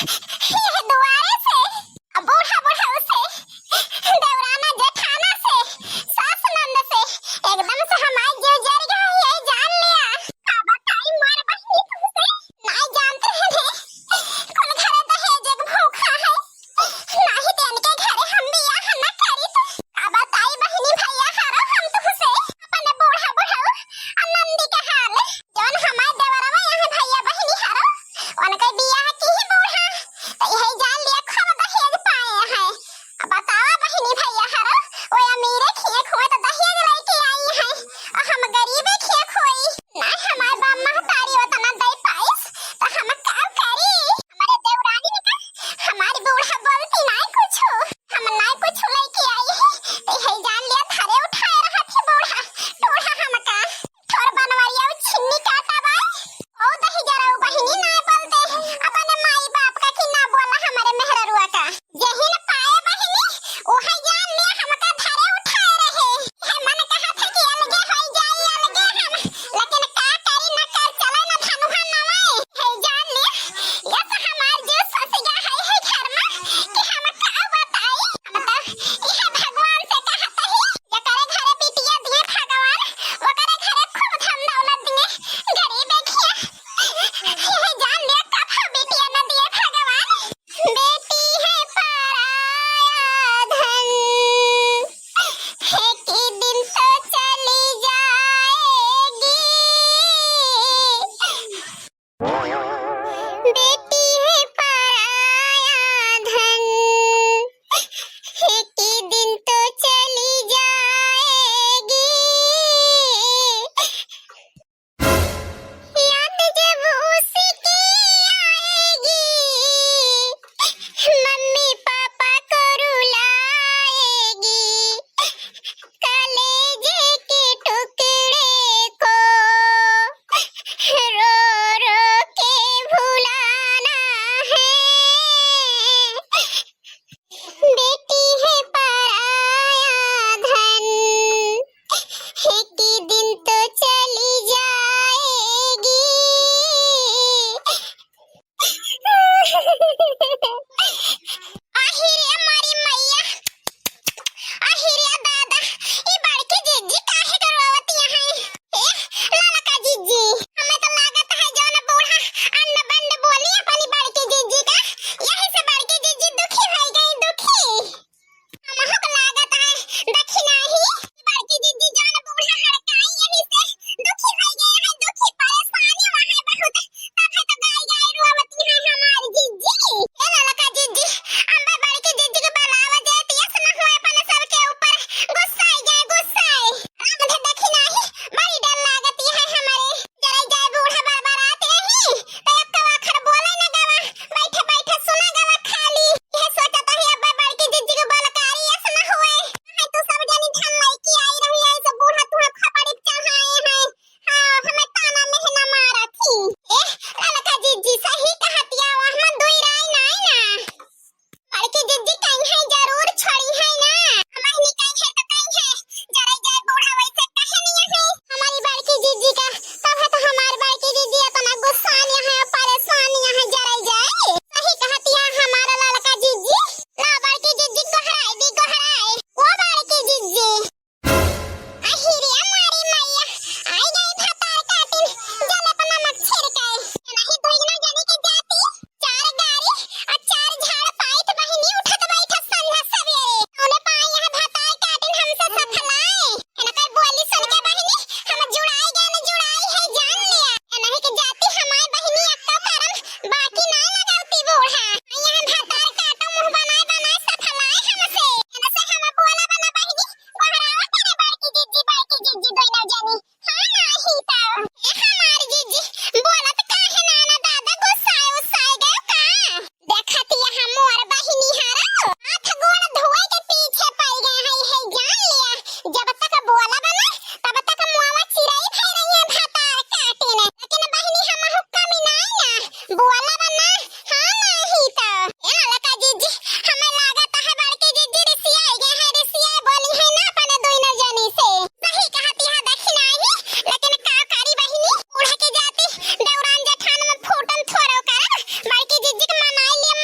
ये दुआरे से बूढ़ा बूढ़ा उसे देवराना जेठाना से सास नंद से एकदम से हमारी जीव जल गया ये जान लिया। का बताई मोर बहिनी तुमसे नहीं जानते हैं कुल घरे दहेज एक भूखा है नहीं देन के घरे हम बियाह न करी तो का बताई बहिनी भैया हारो हम तुमसे अपने बूढ़ा बूढ़ा नंदी के हाल जौन हमारे देवरवा यहाँ भैया बहिनी हारो उनके बियाह की ही बूढ़ा तो यही जान लिया खूब दहेज पाए हैं। अब बताओ बहिनी भैया हारो वो अमीरे खिए खुए तो दहेज लेके आई हैं और हम गरीबे खिए खुई ना हमारे बाप महतारी उतना दे पाइस तो हम काम करी। हमारे देवरानी ने कहा हमारी बूढ़ा बोलती नहीं कुछ हम नहीं कुछ लेके आई है तो यही जान लिया थारे उठाए रहा थी बूढ़ा टूढ़ा हमका थोर बनवारिया छिन्नी काटा बा ओ दही जरा बहिनी ना बोलते अपने माई बाप का कि ना बोला हमारे मेहररुआ का यही न पाए बहिनी ओहे जान लिया हमका थारे उठाए रहे है मन कहा था कि अलगे होई जाई अलगे हम लेकिन का करी न कर चले न धनुहा नवाए है जान लिया ये तो हमार जो ससिया है घर में कि हम का बताई हम तो यह भगवान से कहते ही ये करे घरे बिटिया दिए भगवान वो करे घरे खूब धन दौलत दिए गरीब खिया यह जान लिया कब बिटिया न दिए भगवान बेटी है पराया धन है कि दिन तो चली जाएगी बेटी है पराया धन है कि दिन तो चली जाएगी याद जब उसी की आएगी मम्मी पापा को रुलाएगी कलेजे के टुकड़े को रो रो के भुलाना है बेटी है पराया धन है कि दिन तो चली जाएगी। आहिरे हमारी मैया आहिरे दादा ये बड़के जीजी काहे करवावती हैं ए लाला का जीजी हमें तो लागत है जौन बूढ़ा अन्न बंद बोली अपनी बड़के जीजी का यही से बड़के जीजी दुखी हो गई दुखी हमहु को लागत है दक्षिणा ही बड़की जीजी जौन बूढ़ा हड़काई यही से दुखी हो गए हैं दुखी परेशानी वहां बहुत तब है तो गाय रोवती है हमारी जीजी ए लाला का जीजी अम्बा बड़की जीजी के बुलावा देती है न हुए अपने सबके ऊपर गुस्सा राम दे दक्षिणा ही बड़ी डर लागती है हमारे जरा जाए बूढ़ा बरबराते ही तो एक आखर बोले न गवा बैठे बैठे सुना गवा खाली यह सोचता है अब्बा बड़की जीजी को बलकारी ऐसा न हुए है तू सब जानी धन लईकी आई रही है ऐसे बूढ़ा तू खपड़ी चढ़ाए हैं हां हमें ताना में न मारा थी ए ललका जीजी सही कहती है वहां दुई राय नहीं ना बड़की जीजी कहीं है जरूर छोड़ी है ना हमारी कहीं है तो कहीं है जरा जाए बूढ़ा वैसे कहे नहीं है हमारी बड़की जीजी का तब है तो हमारी बड़की जीजी इतना गुस्सा है परेशान है जरा जाए सही कहती है हमारा ललका जीजी ला बड़की जीजी गोहराए वो बड़की जीजी आहिरे हमारी मैया आई गई भतार काटिन जले पर नमक छिड़के नहीं कोई ना जाने के जाती चार गाड़ी और चार झाड़ पाइत बहिनी उठत बैठत संध्या सवेरे उन्हें पाई यहाँ भतार काटिन हमसे सफलाए है कोई बोली सुन के बहिनी हम जुड़ाई गए न जुड़ाई है जान लिया नहीं के जाती हमारी बहिनी अक्का करम बाकी ना लगाती बूढ़ा यहाँ भतार काटो मुंह बनाए बनाए सफलाए हमसे हम बोला बना बहिनी गोहरावा करे बड़की जीजी दोई ना जानी हां नाही ता हमारी जीजी बोलत काहे नाना दादा गुस्साए गए का देखती है हम और बहिनी हारो हाथ गोड़ धोए के पीछे पड़ गए हैं है जान लिया जब तक बोला बना तब तक मुआवा चिराई भई रही है भतार काटे ने लेकिन बहिनी हम हुक्म ही नहीं ना बोला बना हां नाही ता ए ललका जीजी हमें लागत है बड़की जीजी रिसिया बोली है ना अपने दोई न जानी से सही कहती है दक्षिणा ही लेकिन का करी बहिनी बूढ़ा के जाती देवरान जेठान में फूटन थोरो कर बड़की जीजी के मनाई लिए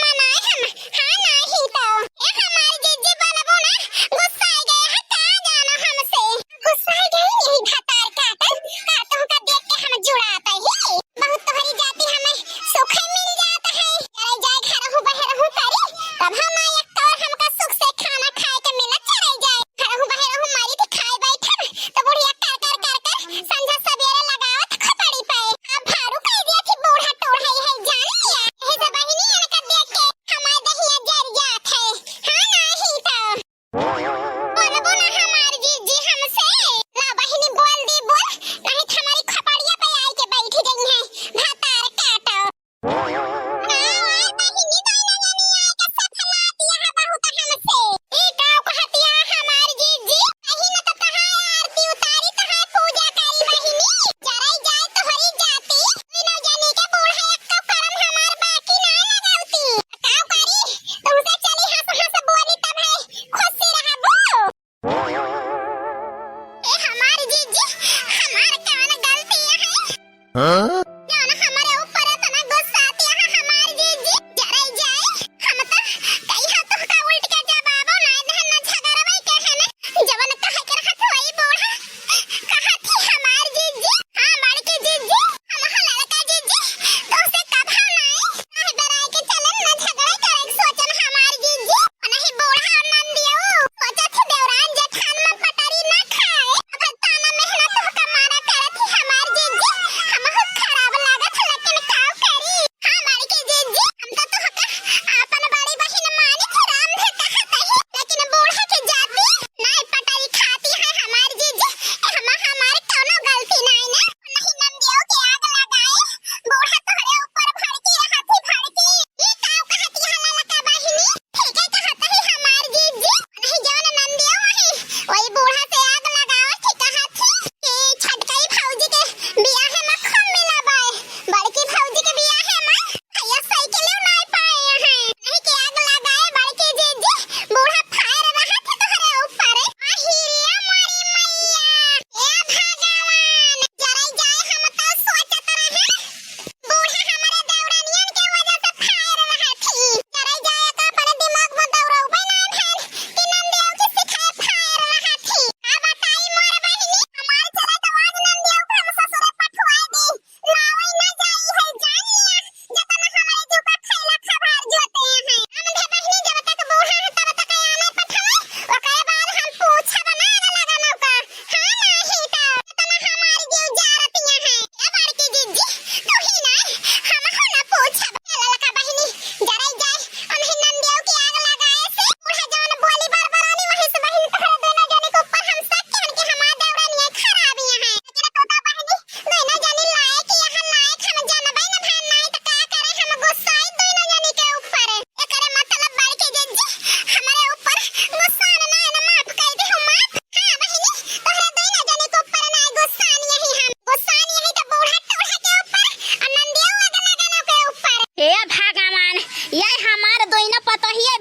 हे भगवान, ये हमार दोइना पतोहिए